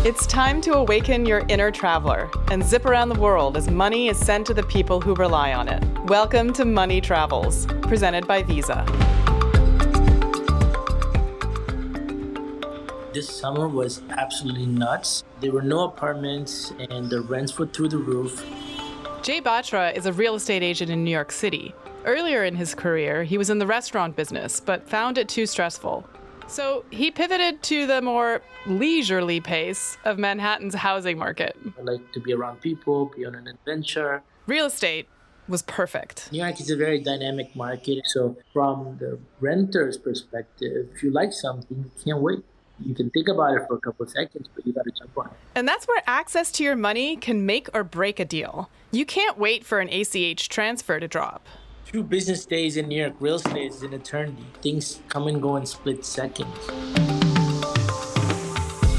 It's time to awaken your inner traveler and zip around the world as money is sent to the people who rely on it. Welcome to Money Travels, presented by Visa. This summer was absolutely nuts. There were no apartments and the rents were through the roof. Jay Batra is a real estate agent in New York City. Earlier in his career, he was in the restaurant business, but found it too stressful. So he pivoted to the more leisurely pace of Manhattan's housing market. I like to be around people, be on an adventure. Real estate was perfect. New York is a very dynamic market. So from the renter's perspective, if you like something, you can't wait. You can think about it for a couple of seconds, but you got to jump on it. And that's where access to your money can make or break a deal. You can't wait for an ACH transfer to drop. 2 business days in New York real estate is an eternity. Things come and go in split seconds.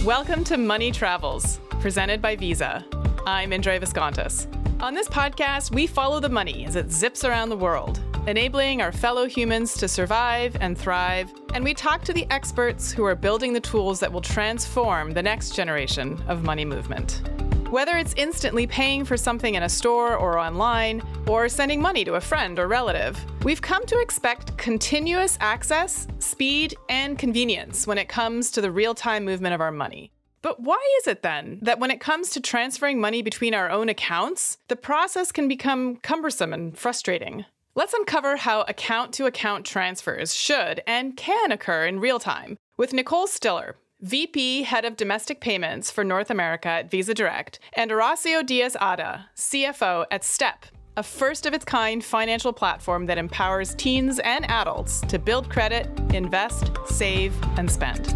Welcome to Money Travels, presented by Visa. I'm Indre Viskontas. On this podcast, we follow the money as it zips around the world, enabling our fellow humans to survive and thrive. And we talk to the experts who are building the tools that will transform the next generation of money movement. Whether it's instantly paying for something in a store or online, or sending money to a friend or relative, we've come to expect continuous access, speed, and convenience when it comes to the real-time movement of our money. But why is it then that when it comes to transferring money between our own accounts, the process can become cumbersome and frustrating? Let's uncover how account-to-account transfers should and can occur in real time with Nicole Stiller, VP, Head of Domestic Payments for North America at Visa Direct, and Horacio Diaz Adda, CFO at Step, a first-of-its-kind financial platform that empowers teens and adults to build credit, invest, save, and spend.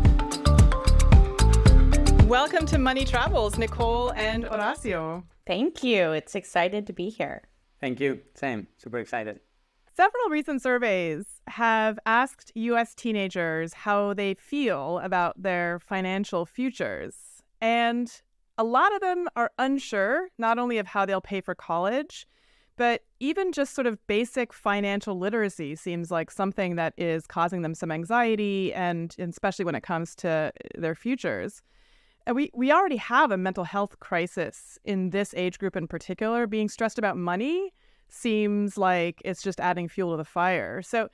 Welcome to Money Travels, Nicole and Horacio. Thank you. It's excited to be here. Thank you. Same. Super excited. Several recent surveys have asked U.S. teenagers how they feel about their financial futures. And a lot of them are unsure, not only of how they'll pay for college, but even just sort of basic financial literacy seems like something that is causing them some anxiety, and especially when it comes to their futures. And we already have a mental health crisis in this age group in particular. Being stressed about money seems like it's just adding fuel to the fire. So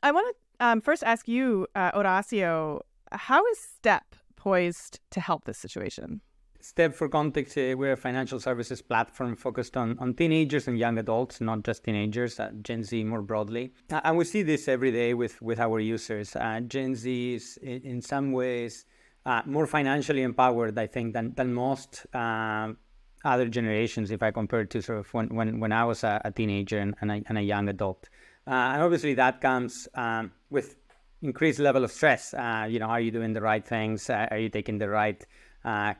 I want to first ask you, Horacio, how is Step poised to help this situation? Step, for context, we're a financial services platform focused on teenagers and young adults, not just teenagers, Gen Z more broadly. And we see this every day with our users. Gen Z is in some ways more financially empowered, I think, than most other generations, if I compare to sort of when I was a teenager and a young adult. And obviously that comes with increased level of stress. Are you doing the right things? Are you taking the right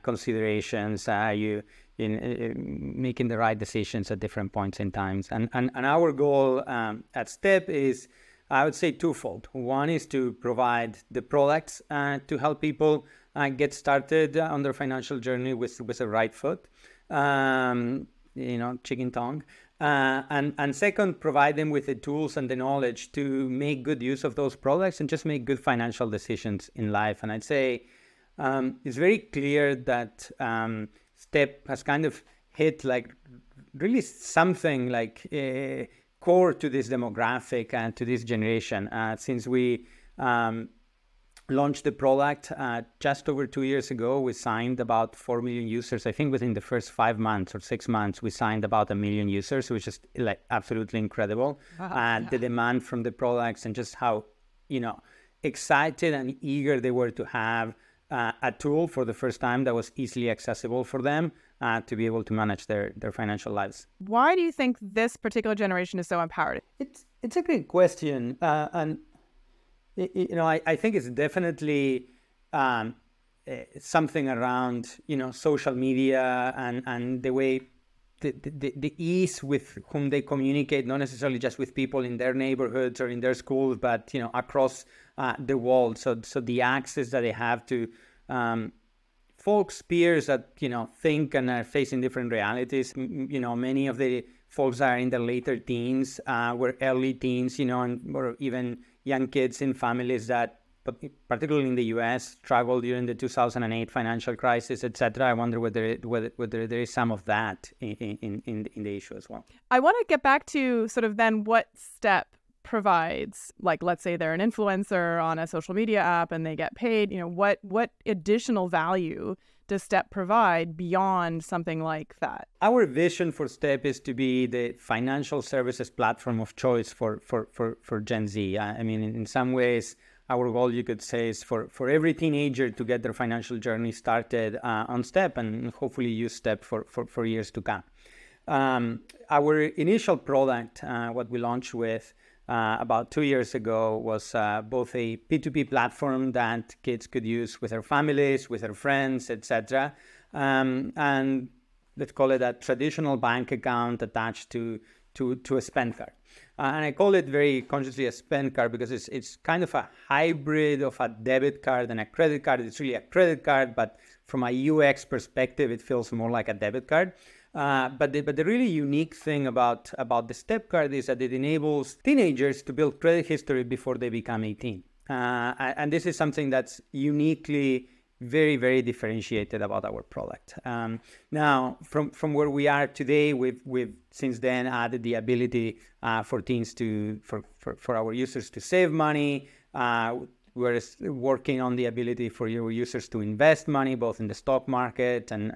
considerations? Are you making the right decisions at different points in time? And our goal at Step is, I would say, twofold. One is to provide the products to help people get started on their financial journey with the right foot. Chicken tongue. And second, provide them with the tools and the knowledge to make good use of those products and just make good financial decisions in life. And I'd say it's very clear that Step has kind of hit like really something like core to this demographic and to this generation. Since we launched the product just over 2 years ago, we signed about 4 million users. I think within the first 5 months or 6 months, we signed about 1 million users, which is like absolutely incredible. Wow. The demand from the products and just how, excited and eager they were to have a tool for the first time that was easily accessible for them to be able to manage their financial lives. Why do you think this particular generation is so empowered? It's a great question. I think it's definitely something around, social media and the way the ease with whom they communicate, not necessarily just with people in their neighborhoods or in their schools, but, across the world. So the access that they have to folks, peers that, think and are facing different realities. Many of the folks are in their later teens, were early teens, or even young kids in families that but particularly in the U.S., struggled during the 2008 financial crisis, etc. I wonder whether there is some of that in the issue as well. I want to get back to sort of then what Step provides. Like, let's say they're an influencer on a social media app and they get paid. What additional value does Step provide beyond something like that? Our vision for Step is to be the financial services platform of choice for Gen Z. I mean, in some ways, our goal, you could say, is for every teenager to get their financial journey started on Step and hopefully use Step for years to come. Our initial product, what we launched with about 2 years ago, was both a P2P platform that kids could use with their families, with their friends, etc. And let's call it a traditional bank account attached to a spend card. And I call it very consciously a spend card because it's kind of a hybrid of a debit card and a credit card. It's really a credit card, but from a UX perspective, it feels more like a debit card. But the really unique thing about the Step card is that it enables teenagers to build credit history before they become 18. And this is something that's uniquely very, very differentiated about our product. Now, from where we are today, we've since then added the ability for teens for our users to save money. We're working on the ability for your users to invest money, both in the stock market and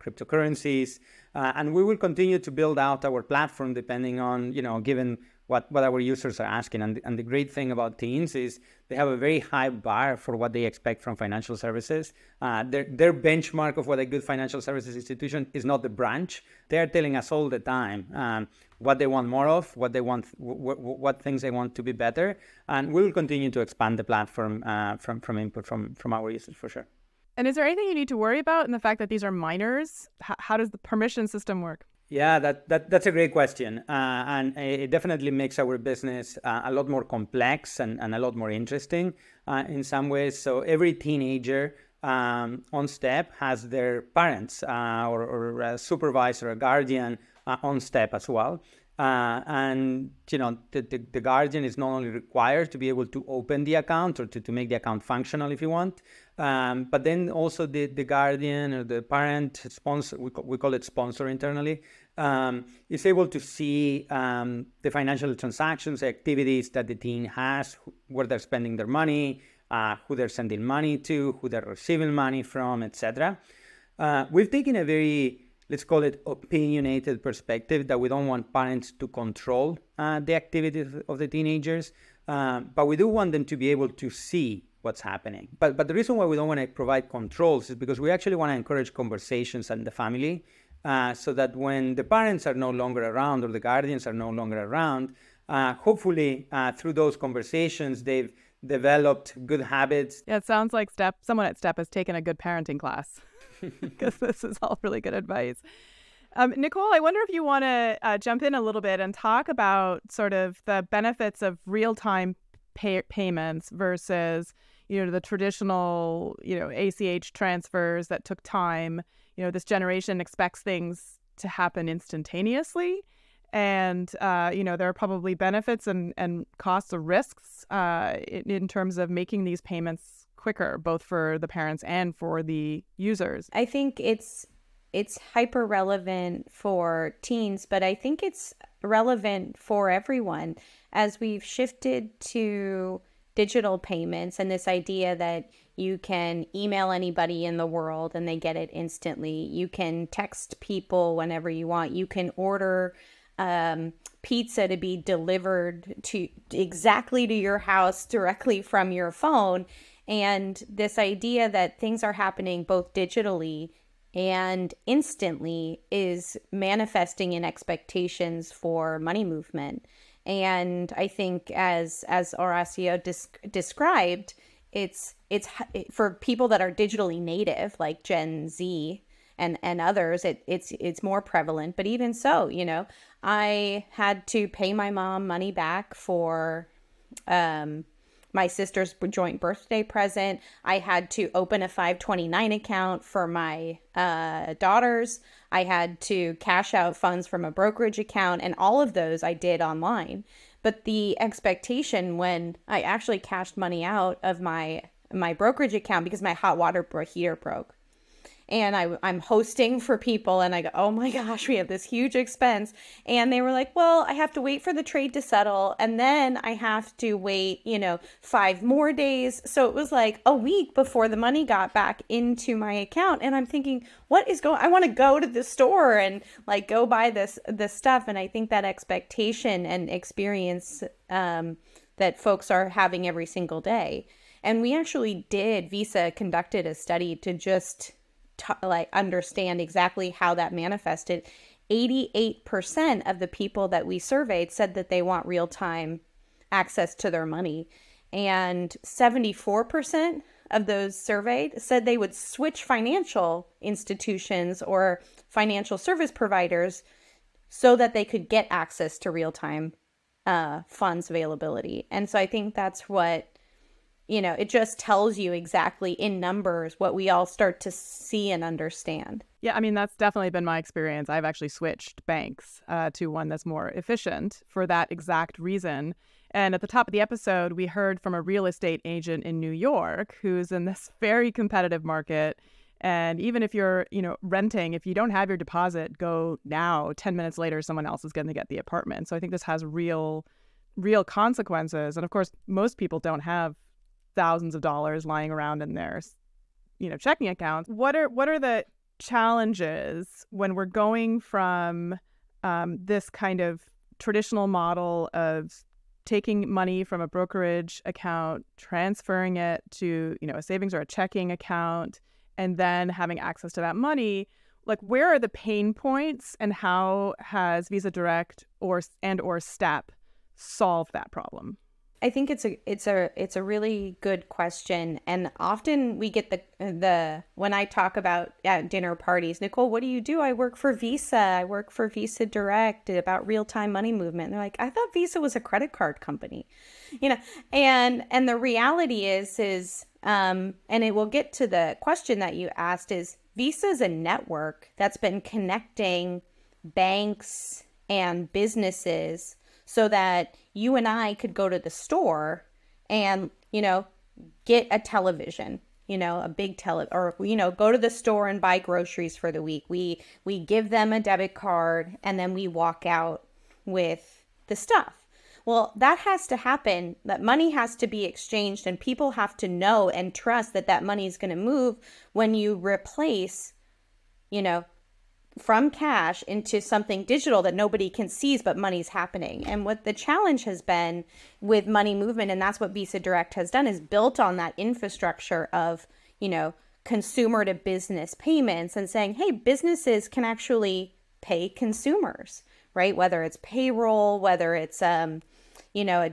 cryptocurrencies. And we will continue to build out our platform depending on, given what our users are asking. And the great thing about teens is they have a very high bar for what they expect from financial services. Their benchmark of what a good financial services institution is not the branch. They're telling us all the time what they want more of, what they want, what things they want to be better. And we'll continue to expand the platform from input from our users for sure. And is there anything you need to worry about in the fact that these are minors? How does the permission system work? Yeah, that's a great question. And it definitely makes our business a lot more complex and a lot more interesting in some ways. So every teenager on Step has their parents or a supervisor, a guardian on Step as well. And, the guardian is not only required to be able to open the account or to make the account functional if you want, but then also the guardian or the parent sponsor, we call it sponsor internally, is able to see the financial transactions, the activities that the teen has, where they're spending their money, who they're sending money to, who they're receiving money from, etc. We've taken a very, let's call it, opinionated perspective that we don't want parents to control the activities of the teenagers, but we do want them to be able to see what's happening. But the reason why we don't want to provide controls is because we actually want to encourage conversations in the family so that when the parents are no longer around or the guardians are no longer around, hopefully through those conversations, they've developed good habits. Yeah, it sounds like someone at Step has taken a good parenting class because this is all really good advice. Nicole, I wonder if you want to jump in a little bit and talk about sort of the benefits of real-time payments versus, the traditional, ACH transfers that took time. This generation expects things to happen instantaneously. And, there are probably benefits and costs or risks in terms of making these payments quicker, both for the parents and for the users. I think it's hyper relevant for teens, but I think it's relevant for everyone as we've shifted to digital payments and this idea that you can email anybody in the world and they get it instantly. You can text people whenever you want. You can order pizza to be delivered to exactly to your house directly from your phone. And this idea that things are happening both digitally and instantly is manifesting in expectations for money movement. And I think as Horacio described, it's for people that are digitally native, like Gen Z and others, it's more prevalent. But even so, I had to pay my mom money back for my sister's joint birthday present. I had to open a 529 account for my daughters. I had to cash out funds from a brokerage account, and all of those I did online. But the expectation when I actually cashed money out of my brokerage account because my hot water heater broke, and I'm hosting for people, and I go, oh my gosh, we have this huge expense. And they were like, well, I have to wait for the trade to settle, and then I have to wait, 5 more days. So it was like a week before the money got back into my account. And I'm thinking, what is going, I want to go to the store and like go buy this stuff. And I think that expectation and experience that folks are having every single day. And we actually Visa conducted a study to just understand exactly how that manifested. 88% of the people that we surveyed said that they want real-time access to their money. And 74% of those surveyed said they would switch financial institutions or financial service providers so that they could get access to real-time funds availability. And so I think that's what, it just tells you exactly in numbers what we all start to see and understand. Yeah, I mean, that's definitely been my experience. I've actually switched banks to one that's more efficient for that exact reason. And at the top of the episode, we heard from a real estate agent in New York who's in this very competitive market. And even if you're, renting, if you don't have your deposit, go now. 10 minutes later, someone else is going to get the apartment. So I think this has real consequences. And of course, most people don't have thousands of dollars lying around in their, checking accounts. What are the challenges when we're going from this kind of traditional model of taking money from a brokerage account, transferring it to, a savings or a checking account, and then having access to that money? Like, where are the pain points, and how has Visa Direct or STEP solved that problem? I think it's a really good question, and often we get the when I talk about at dinner parties, Nicole, what do you do? I work for Visa. I work for Visa Direct about real-time money movement. And they're like, I thought Visa was a credit card company, and the reality is and it will get to the question that you asked, is Visa is a network that's been connecting banks and businesses so that you and I could go to the store and, get a television, a big or, go to the store and buy groceries for the week. We give them a debit card and then we walk out with the stuff. Well, that has to happen. That money has to be exchanged, and people have to know and trust that money is going to move when you replace, from cash into something digital that nobody can seize, but money's happening. And what the challenge has been with money movement, and that's what Visa Direct has done, is built on that infrastructure of, consumer to business payments, and saying, hey, businesses can actually pay consumers, right? Whether it's payroll, whether it's, a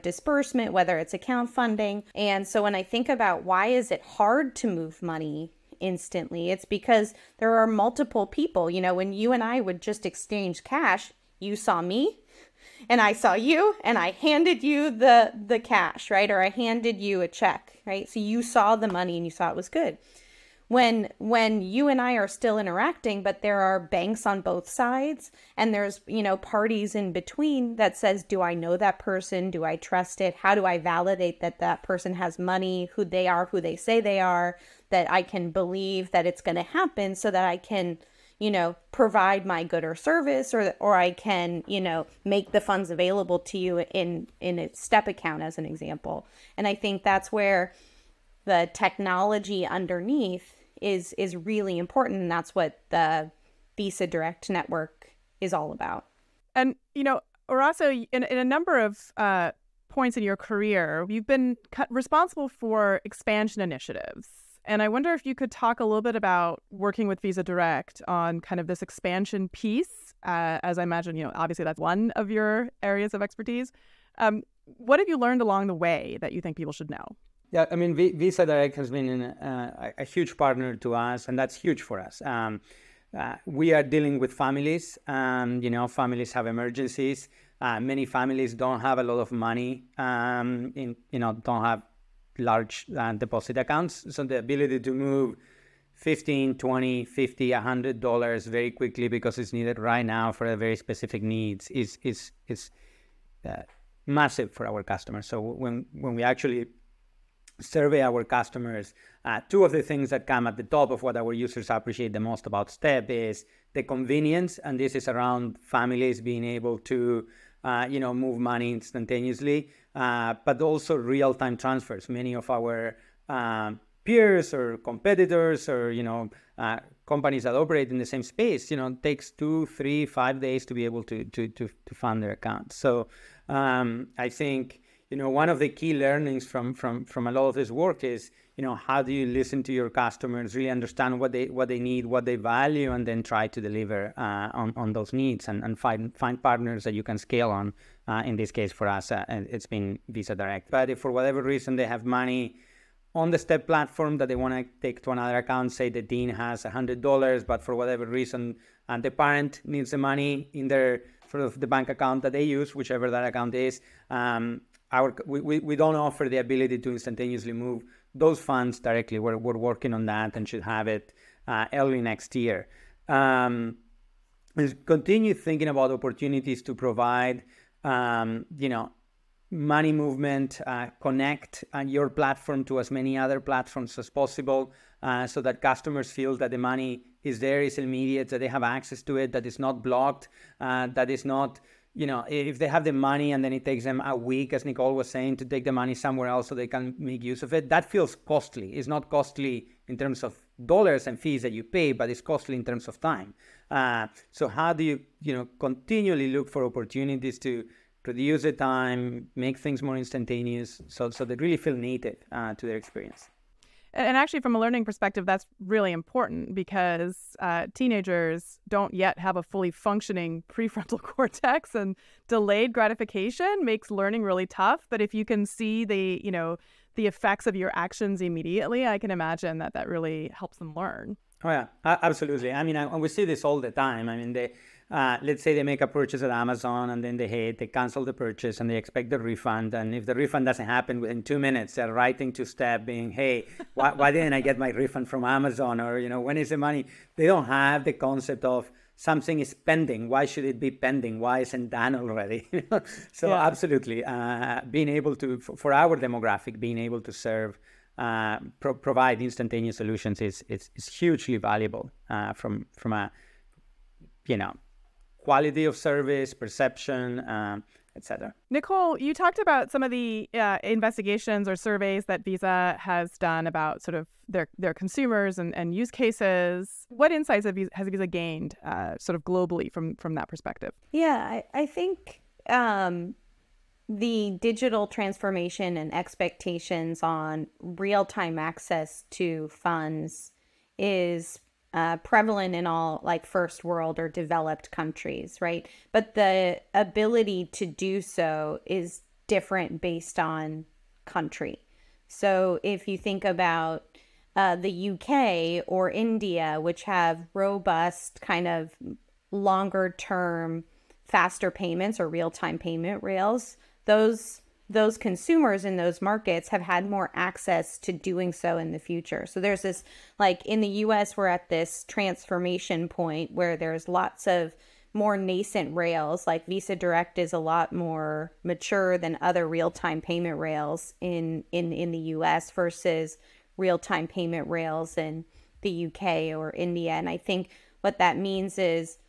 disbursement, whether it's account funding. And so when I think about why is it hard to move money instantly, it's because there are multiple people. When you and I would just exchange cash, you saw me and I saw you, and I handed you the cash, right? Or I handed you a check, right? So you saw the money and you saw it was good. When you and I are still interacting, but there are banks on both sides, and there's, parties in between that says, do I know that person? Do I trust it? How do I validate that person has money, who they are, who they say they are, that I can believe that it's going to happen, so that I can, provide my good or service, or I can, make the funds available to you in a STEP account, as an example. And I think that's where the technology underneath is really important, and that's what the Visa Direct network is all about. And Horacio, in a number of points in your career, you've been responsible for expansion initiatives, and I wonder if you could talk a little bit about working with Visa Direct on kind of this expansion piece. As I imagine, obviously that's one of your areas of expertise. What have you learned along the way that you think people should know? Yeah, I mean, Visa Direct has been a huge partner to us, and that's huge for us. We are dealing with families. Families have emergencies. Many families don't have a lot of money, don't have large deposit accounts. So the ability to move $15, $20, $50, $100 very quickly because it's needed right now for a very specific needs is massive for our customers. So when we actually survey our customers, two of the things that come at the top of what our users appreciate the most about Step is the convenience, and this is around families being able to move money instantaneously, but also real-time transfers. Many of our peers or competitors or companies that operate in the same space, takes 2, 3, 5 days to be able to fund their accounts. So I think one of the key learnings from a lot of this work is how do you listen to your customers, really understand what they need, what they value, and then try to deliver on those needs and find partners that you can scale on. In this case for us, it's been Visa Direct. But if for whatever reason they have money on the Step platform that they want to take to another account, say the teen has $100, but for whatever reason the parent needs the money in their sort of the bank account that they use, whichever that account is, we don't offer the ability to instantaneously move those funds directly. We're working on that and should have it early next year. Continue thinking about opportunities to provide money movement, connect your platform to as many other platforms as possible, so that customers feel that the money is there, is immediate, that they have access to it, that it's not blocked, that is not, if they have the money and then it takes them a week, as Nicole was saying, to take the money somewhere else so they can make use of it, that feels costly. It's not costly in terms of dollars and fees that you pay, but it's costly in terms of time. So how do you, continually look for opportunities to reduce the time, make things more instantaneous, so they really feel native to their experience. And actually, from a learning perspective, that's really important because teenagers don't yet have a fully functioning prefrontal cortex, and delayed gratification makes learning really tough. But if you can see the effects of your actions immediately, I can imagine that really helps them learn. Oh yeah, absolutely. I mean, we see this all the time. I mean, let's say they make a purchase at Amazon and then they cancel the purchase and they expect the refund. And if the refund doesn't happen within 2 minutes, they're writing to Step being, hey, why didn't I get my refund from Amazon? Or, when is the money? They don't have the concept of something is pending. Why should it be pending? Why isn't done already? So yeah. Absolutely. Being able to, for our demographic, being able to serve, provide instantaneous solutions is hugely valuable from a, quality of service, perception, etc. Nicole, you talked about some of the investigations or surveys that Visa has done about sort of their consumers and use cases. What insights has Visa gained sort of globally from that perspective? Yeah, I think the digital transformation and expectations on real-time access to funds is prevalent in all like first world or developed countries, right? But the ability to do so is different based on country. So if you think about the UK or India, which have robust kind of longer term, faster payments or real-time payment rails, those consumers in those markets have had more access to doing so in the future. So there's this, like in the US, we're at this transformation point where there's lots of more nascent rails. Like Visa Direct is a lot more mature than other real-time payment rails in the US versus real-time payment rails in the UK or India. And I think what that means is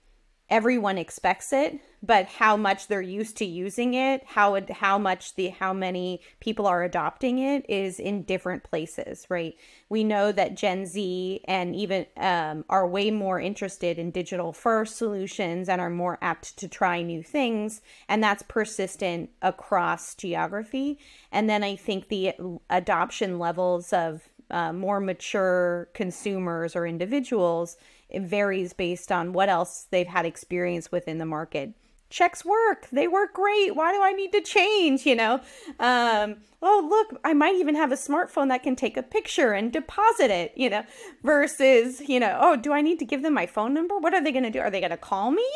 everyone expects it, but how much they're used to using it, how many people are adopting it is in different places, right? We know that Gen Z and even are way more interested in digital first solutions and are more apt to try new things, and that's persistent across geography. And then I think the adoption levels of more mature consumers or individuals, it varies based on what else they've had experience with in the market. Checks work. They work great. Why do I need to change, oh, look, I might even have a smartphone that can take a picture and deposit it, versus, oh, do I need to give them my phone number? What are they going to do? Are they going to call me?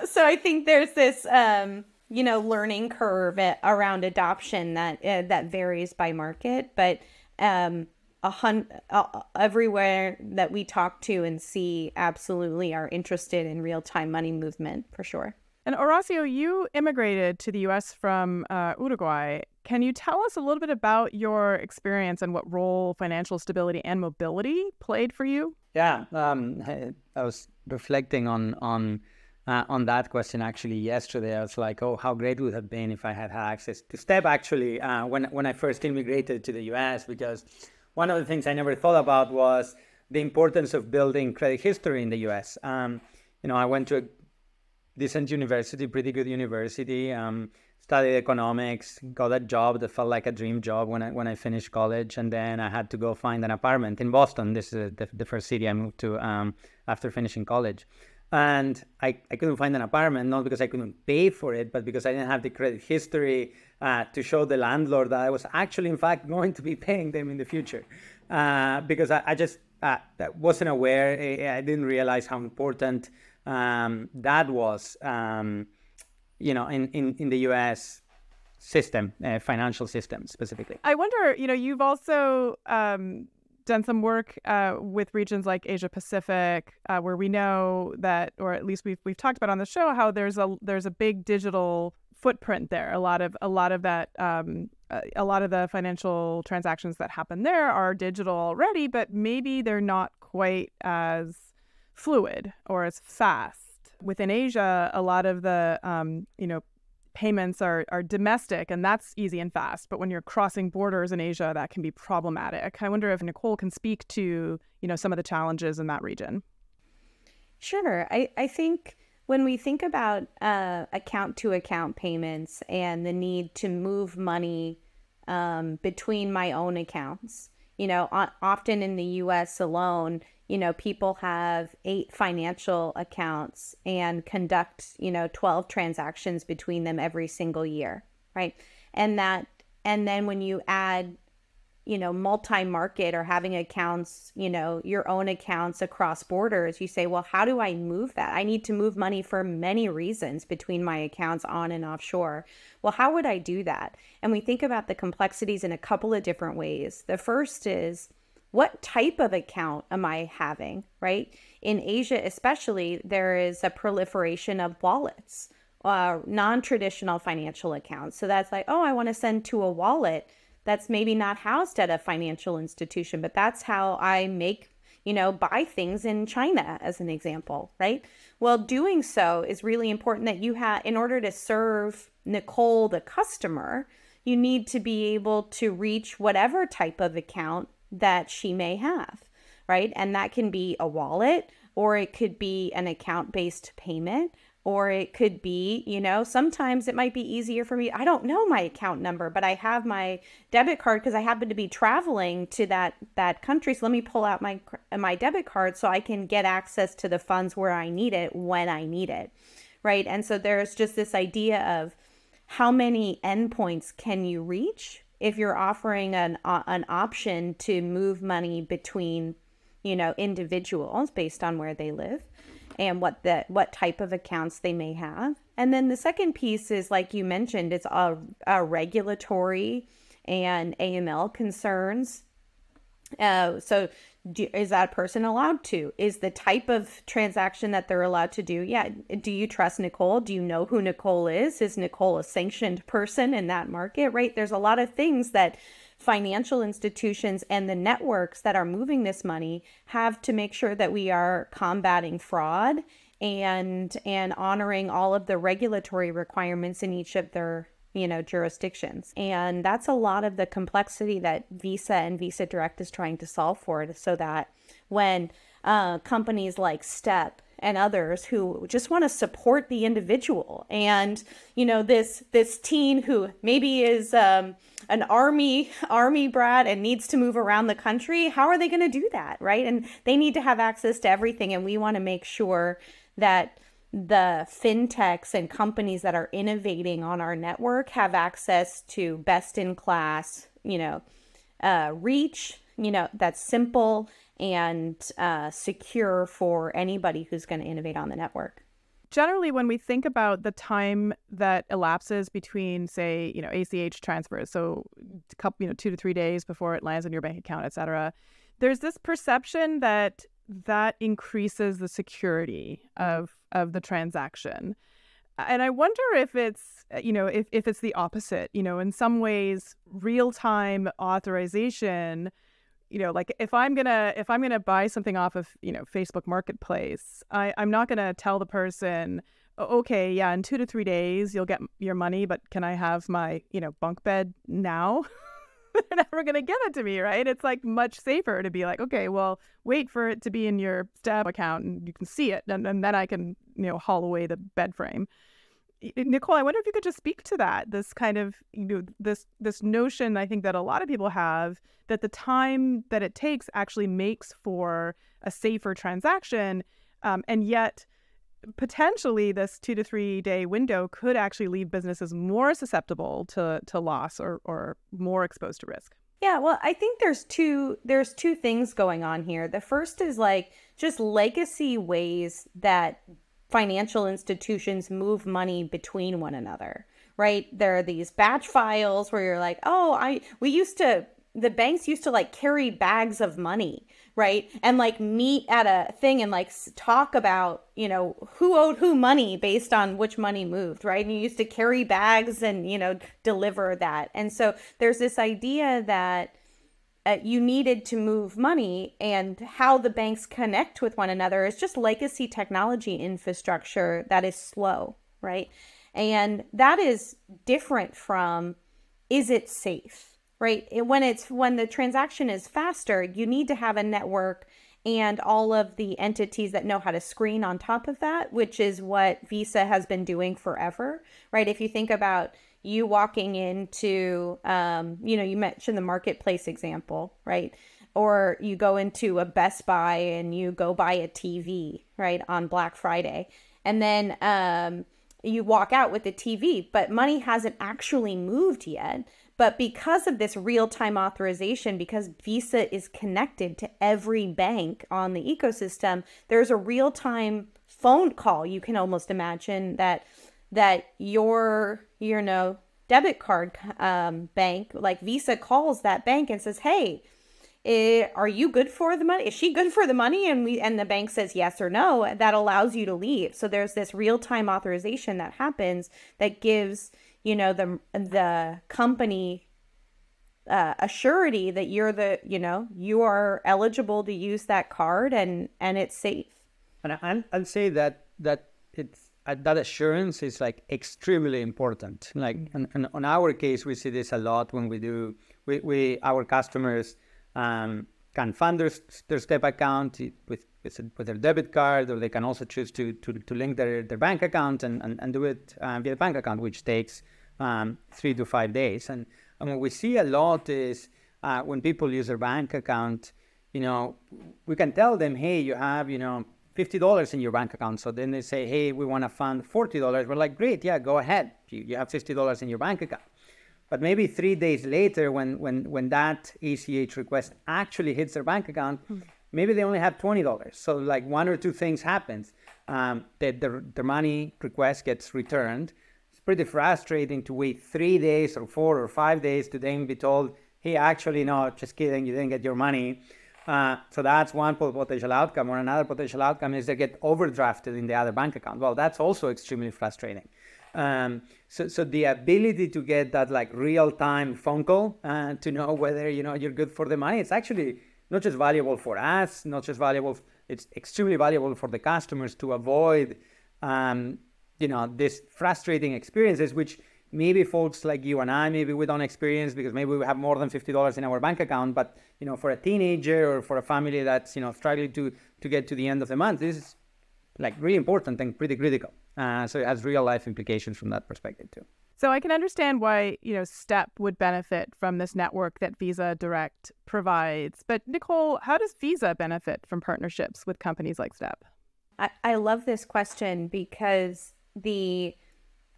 So I think there's this, learning curve around adoption that varies by market. But everywhere that we talk to and see absolutely are interested in real-time money movement for sure. And Horacio, you immigrated to the U.S. from Uruguay. Can you tell us a little bit about your experience and what role financial stability and mobility played for you? Yeah, I was reflecting on that question actually yesterday. I was like, oh, how great would it have been if I had access to STEP actually when I first immigrated to the U.S. Because one of the things I never thought about was the importance of building credit history in the U.S. I went to a decent university, pretty good university, studied economics, got a job that felt like a dream job when I finished college, and then I had to go find an apartment in Boston. This is the first city I moved to after finishing college. And I couldn't find an apartment, not because I couldn't pay for it, but because I didn't have the credit history to show the landlord that I was actually, in fact, going to be paying them in the future. Because I just wasn't aware. I didn't realize how important that was, in the U.S. system, financial system specifically. I wonder, you've also done some work with regions like Asia Pacific, where we know that, or at least we've talked about on the show, how there's a big digital footprint there. A lot of the financial transactions that happen there are digital already, but maybe they're not quite as fluid or as fast. Within Asia, a lot of the payments are domestic, and that's easy and fast. But when you're crossing borders in Asia, that can be problematic. I wonder if Nicole can speak to some of the challenges in that region. Sure. I think when we think about account-to-account payments and the need to move money between my own accounts, often in the U.S. alone, people have 8 financial accounts and conduct, 12 transactions between them every single year, right? And then when you add, multi-market or having accounts, your own accounts across borders, you say, well, how do I move that? I need to move money for many reasons between my accounts on and offshore. Well, how would I do that? And we think about the complexities in a couple of different ways. The first is, what type of account am I having, right? In Asia especially, there is a proliferation of wallets, non-traditional financial accounts. So that's like, oh, I want to send to a wallet that's maybe not housed at a financial institution, but that's how I make, buy things in China, as an example, right? Well, doing so is really important that you have, in order to serve Nicole, the customer, you need to be able to reach whatever type of account that she may have, right? And that can be a wallet, or it could be an account-based payment, or it could be, sometimes it might be easier for me. I don't know my account number, but I have my debit card because I happen to be traveling to that country. So let me pull out my debit card so I can get access to the funds where I need it when I need it, right? And so there's just this idea of how many endpoints can you reach if you're offering an option to move money between, individuals based on where they live and what type of accounts they may have. And then the second piece is, like you mentioned, it's a regulatory and AML concerns. Is that person allowed to? Is the type of transaction that they're allowed to do? Yeah. Do you trust Nicole? Do you know who Nicole is? Is Nicole a sanctioned person in that market, right? There's a lot of things that financial institutions and the networks that are moving this money have to make sure that we are combating fraud and honoring all of the regulatory requirements in each of their jurisdictions. And that's a lot of the complexity that Visa and Visa Direct is trying to solve for, so that when companies like Step and others who just want to support the individual, and this teen who maybe is an army brat and needs to move around the country, how are they going to do that, right? And they need to have access to everything, and we want to make sure that the fintechs and companies that are innovating on our network have access to best in class, reach, that's simple and secure for anybody who's going to innovate on the network. Generally, when we think about the time that elapses between, say, ACH transfers, so 2 to 3 days before it lands in your bank account, et cetera, there's this perception that increases the security of the transaction. And I wonder if it's, if it's the opposite, in some ways, real-time authorization, like if I'm gonna buy something off of, Facebook Marketplace, I'm not gonna tell the person, okay, yeah, in 2 to 3 days you'll get your money, but can I have my, bunk bed now? They're never going to give it to me, right? It's like much safer to be like, okay, well, wait for it to be in your Stab account and you can see it, and then I can, haul away the bed frame. Nicole, I wonder if you could just speak to that, this kind of, this notion I think that a lot of people have, that the time that it takes actually makes for a safer transaction, and yet potentially this 2 to 3 day window could actually leave businesses more susceptible to loss or more exposed to risk. Yeah, well, I think there's two things going on here. The first is like just legacy ways that financial institutions move money between one another, right? There are these batch files where you're like, the banks used to like carry bags of money, right? And like meet at a thing and like talk about, who owed who money based on which money moved, right? And you used to carry bags and, deliver that. And so there's this idea that you needed to move money, and how the banks connect with one another is just legacy technology infrastructure that is slow, right? And that is different from, is it safe? Right? When the transaction is faster, you need to have a network and all of the entities that know how to screen on top of that, which is what Visa has been doing forever, right? If you think about you walking into, you mentioned the marketplace example, right? Or you go into a Best Buy and you go buy a TV, right, on Black Friday. And then you walk out with the TV, but money hasn't actually moved yet. But because of this real-time authorization, because Visa is connected to every bank on the ecosystem, there's a real-time phone call. You can almost imagine that your, debit card bank, like Visa, calls that bank and says, hey, are you good for the money? Is she good for the money? And the bank says yes or no. That allows you to leave. So there's this real-time authorization that happens that gives the company a surety that you are eligible to use that card and it's safe. And I'll say that it's that assurance is like extremely important. Like on our case, we see this a lot when we our customers can fund their STEP account with their debit card, or they can also choose to link their bank account and do it via bank account, which takes 3 to 5 days. And what we see a lot is when people use their bank account, we can tell them, hey, you have, $50 in your bank account. So then they say, hey, we want to fund $40. We're like, great, yeah, go ahead. You have $50 in your bank account. But maybe 3 days later, when that ACH request actually hits their bank account, maybe they only have $20. So like one or two things happens. That their money request gets returned. It's pretty frustrating to wait 3 days or 4 or 5 days to then be told, hey, actually, no, just kidding, you didn't get your money. So that's one potential outcome. Or another potential outcome is they get overdrafted in the other bank account. Well, that's also extremely frustrating. So the ability to get that like real-time phone call to know whether you're good for the money, it's actually not just valuable for us, it's extremely valuable for the customers to avoid these frustrating experiences, which maybe folks like you and I, maybe we don't experience because maybe we have more than $50 in our bank account. But for a teenager or for a family that's struggling to get to the end of the month, this is like really important and pretty critical. So it has real life implications from that perspective too. So I can understand why, STEP would benefit from this network that Visa Direct provides. But Nicole, how does Visa benefit from partnerships with companies like STEP? I love this question because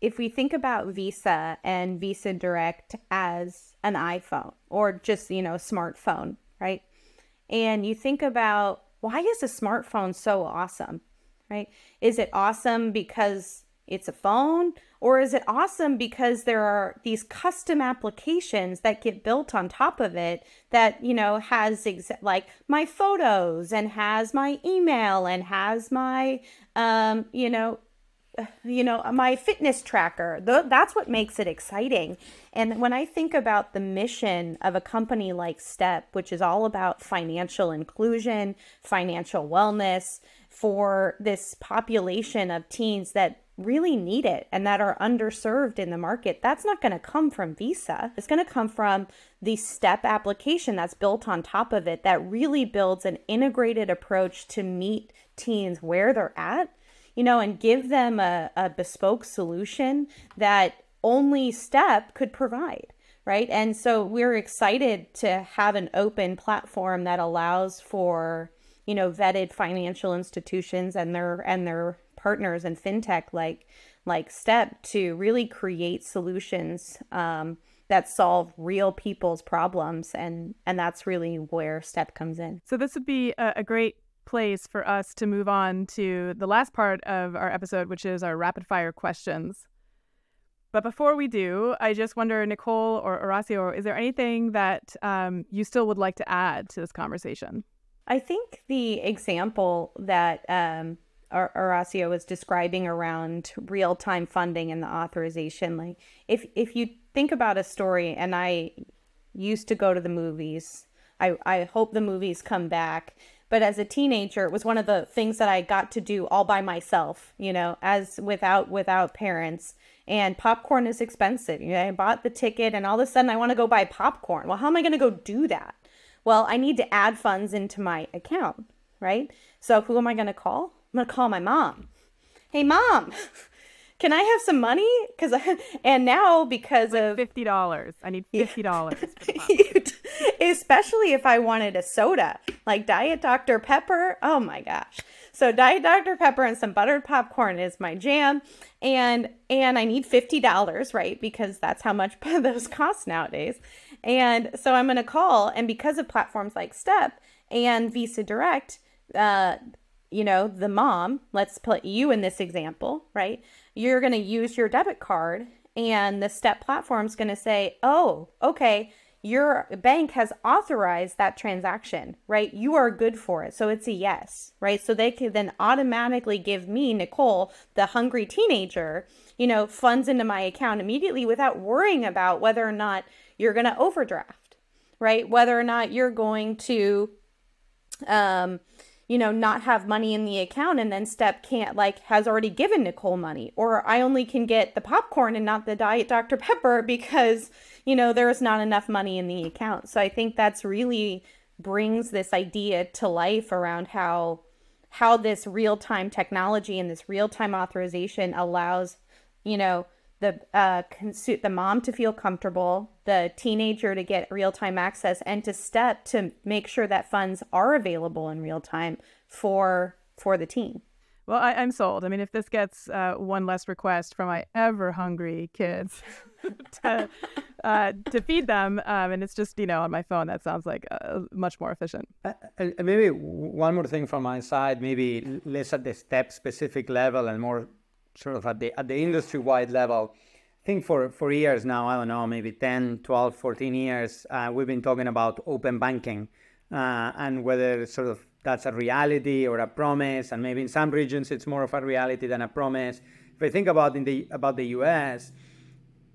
if we think about Visa and Visa Direct as an iPhone or just, a smartphone, right? And you think about, why is a smartphone so awesome, right? Is it awesome because it's a phone, or is it awesome because there are these custom applications that get built on top of it that, has like my photos and has my email and has my, my fitness tracker. That's what makes it exciting. And when I think about the mission of a company like Step, which is all about financial inclusion, financial wellness for this population of teens that really need it and that are underserved in the market, that's not going to come from Visa. It's going to come from the Step application that's built on top of it that really builds an integrated approach to meet teens where they're at, and give them a bespoke solution that only Step could provide, right? And so we're excited to have an open platform that allows for, vetted financial institutions and their partners in fintech like Step to really create solutions that solve real people's problems, and that's really where Step comes in. So this would be a great place for us to move on to the last part of our episode, which is our rapid fire questions. But before we do, I just wonder, Nicole or Horacio, is there anything that you still would like to add to this conversation? I think the example that Horacio was describing around real-time funding and the authorization, like if you think about a story, and I used to go to the movies, I hope the movies come back. But as a teenager, it was one of the things that I got to do all by myself, as without parents. And popcorn is expensive. I bought the ticket and all of a sudden I want to go buy popcorn. Well, how am I going to go do that? Well, I need to add funds into my account, right? So who am I going to call? I'm going to call my mom. Hey, Mom, can I have some money? And now because of $50, I need $50 for the month. Especially if I wanted a soda, like Diet Dr. Pepper. Oh my gosh. So Diet Dr. Pepper and some buttered popcorn is my jam. And I need $50, right? Because that's how much those cost nowadays. And so I'm going to call, and because of platforms like Step and Visa Direct, the mom, let's put you in this example, right? You're going to use your debit card and the Step platform is going to say, oh, okay, your bank has authorized that transaction, right? You are good for it. So it's a yes, right? So they can then automatically give me, Nicole, the hungry teenager, funds into my account immediately without worrying about whether or not you're going to overdraft, right? Whether or not you're going to, not have money in the account, and then Step has already given Nicole money, or I only can get the popcorn and not the Diet Dr. Pepper because, there's not enough money in the account. So I think that's really brings this idea to life around how this real-time technology and this real-time authorization allows, the mom to feel comfortable, the teenager to get real-time access, and to Step to make sure that funds are available in real time for the teen. Well, I'm sold. I mean, if this gets one less request from my ever hungry kids to feed them, and it's just, on my phone, that sounds like much more efficient. Maybe one more thing from my side, maybe less at the Step specific level and more sort of at the industry-wide level. I think for years now, I don't know, maybe 10, 12, 14 years, we've been talking about open banking and whether sort of that's a reality or a promise. And maybe in some regions, it's more of a reality than a promise. If I think about the US,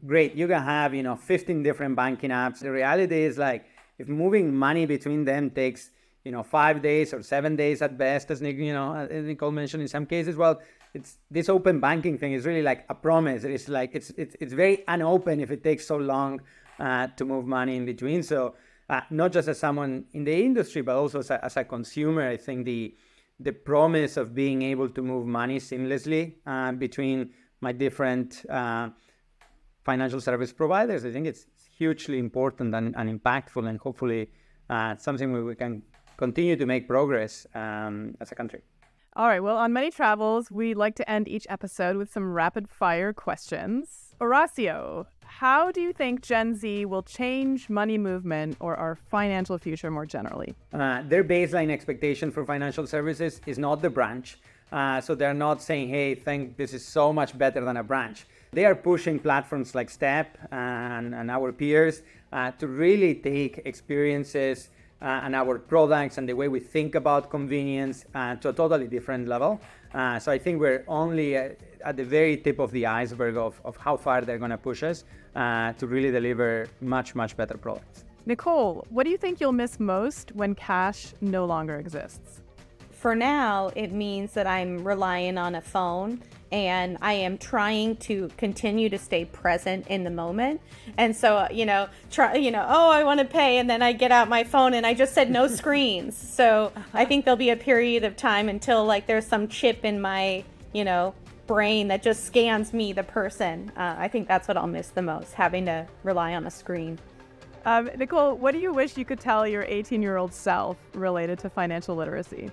great, you can have, 15 different banking apps. The reality is like, if moving money between them takes, 5 days or 7 days at best, as Nicole mentioned in some cases, well, it's this open banking thing is really like a promise. It's like it's very unopen if it takes so long to move money in between. So not just as someone in the industry, but also as a consumer, I think the promise of being able to move money seamlessly between my different financial service providers, I think it's hugely important and impactful, and hopefully something where we can continue to make progress as a country. All right. Well, on Money Travels, we like to end each episode with some rapid fire questions. Horacio, how do you think Gen Z will change money movement or our financial future more generally? Their baseline expectation for financial services is not the branch. So they're not saying, hey, think this is so much better than a branch. They are pushing platforms like Step and our peers to really take experiences and our products and the way we think about convenience to a totally different level. So I think we're only at the very tip of the iceberg of how far they're going to push us to really deliver much, much better products. Nicole, what do you think you'll miss most when cash no longer exists? For now, it means that I'm relying on a phone, and I am trying to continue to stay present in the moment. And so, oh, I want to pay. And then I get out my phone and I just said no screens. So I think there'll be a period of time until like there's some chip in my, brain that just scans me, the person. I think that's what I'll miss the most, having to rely on a screen. Nicole, what do you wish you could tell your 18-year-old self related to financial literacy?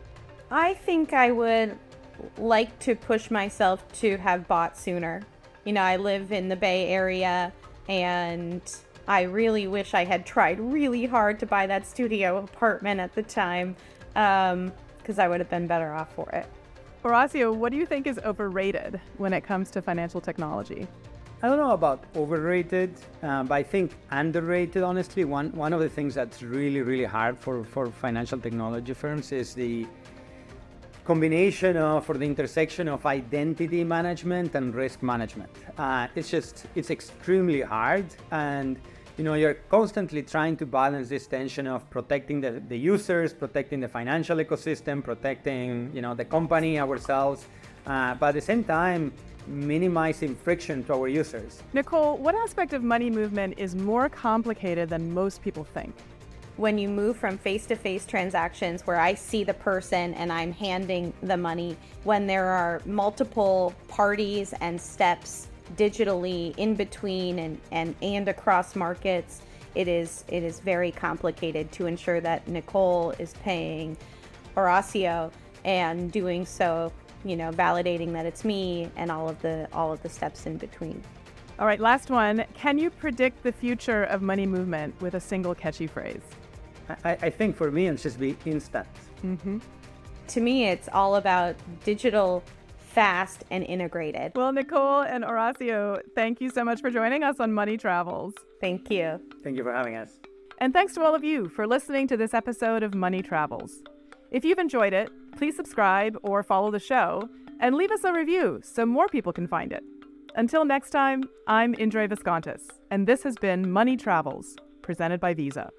I think I would like to push myself to have bought sooner. I live in the Bay Area, and I really wish I had tried really hard to buy that studio apartment at the time, because I would have been better off for it. Horacio, what do you think is overrated when it comes to financial technology? I don't know about overrated, but I think underrated, honestly. One of the things that's really, really hard for financial technology firms is the combination of, or the intersection of identity management and risk management. It's extremely hard, and you're constantly trying to balance this tension of protecting the users, protecting the financial ecosystem, protecting the company, ourselves, but at the same time minimizing friction to our users. Nicole, what aspect of money movement is more complicated than most people think? When you move from face-to-face transactions where I see the person and I'm handing the money, when there are multiple parties and steps digitally in between and across markets, it is very complicated to ensure that Nicole is paying Horacio and doing so, validating that it's me and all of the steps in between. All right, last one. Can you predict the future of money movement with a single catchy phrase? I think for me, it's just be instant. Mm-hmm. To me, it's all about digital, fast, and integrated. Well, Nicole and Horacio, thank you so much for joining us on Money Travels. Thank you. Thank you for having us. And thanks to all of you for listening to this episode of Money Travels. If you've enjoyed it, please subscribe or follow the show and leave us a review so more people can find it. Until next time, I'm Indre Viskontas, and this has been Money Travels, presented by Visa.